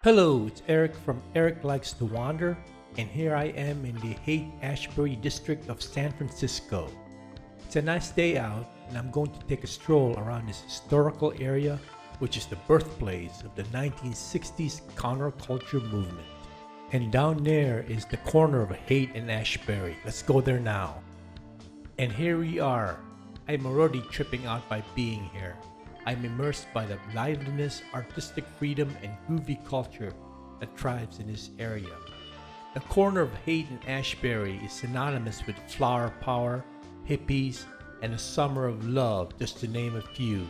Hello, it's Eric from Eric Likes to Wander, and here I am in the Haight Ashbury district of San Francisco. It's a nice day out, and I'm going to take a stroll around this historical area, which is the birthplace of the 1960s counterculture movement. And down there is the corner of Haight and Ashbury. Let's go there now. And here we are. I'm already tripping out by being here. I'm immersed by the liveliness, artistic freedom, and groovy culture that thrives in this area. The corner of Haight and Ashbury is synonymous with flower power, hippies, and a summer of love, just to name a few.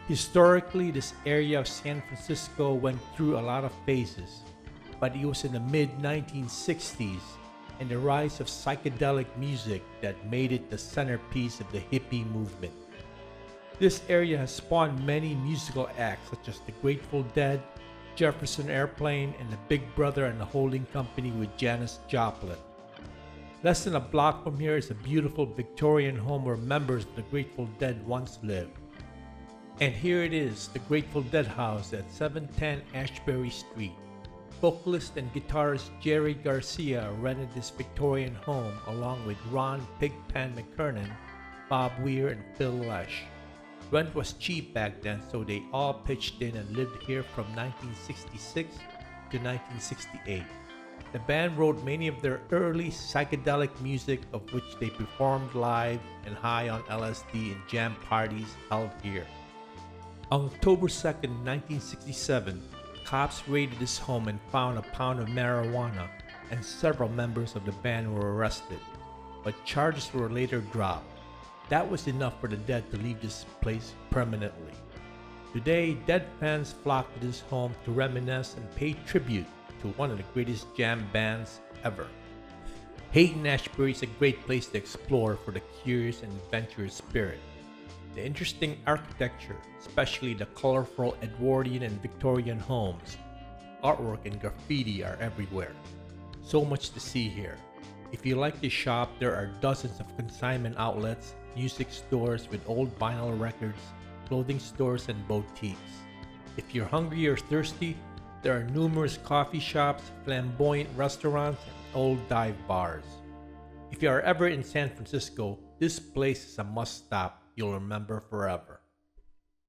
Historically, this area of San Francisco went through a lot of phases, but it was in the mid-1960s and the rise of psychedelic music that made it the centerpiece of the hippie movement. This area has spawned many musical acts such as the Grateful Dead, Jefferson Airplane, and the Big Brother and the Holding Company with Janis Joplin. Less than a block from here is a beautiful Victorian home where members of the Grateful Dead once lived. And here it is, the Grateful Dead house at 710 Ashbury Street. Vocalist and guitarist Jerry Garcia rented this Victorian home along with Ron Pigpen McKernan, Bob Weir, and Phil Lesh. Rent was cheap back then, so they all pitched in and lived here from 1966 to 1968. The band wrote many of their early psychedelic music, of which they performed live and high on LSD in jam parties held here. On October 2nd, 1967, cops raided this home and found a pound of marijuana, and several members of the band were arrested, but charges were later dropped. That was enough for the Dead to leave this place permanently. Today, Dead fans flock to this home to reminisce and pay tribute to one of the greatest jam bands ever. Haight and Ashbury is a great place to explore for the curious and adventurous spirit. The interesting architecture, especially the colorful Edwardian and Victorian homes, artwork and graffiti are everywhere. So much to see here. If you like to shop, there are dozens of consignment outlets, music stores with old vinyl records, clothing stores, and boutiques. If you're hungry or thirsty, there are numerous coffee shops, flamboyant restaurants, and old dive bars. If you are ever in San Francisco, this place is a must-stop you'll remember forever.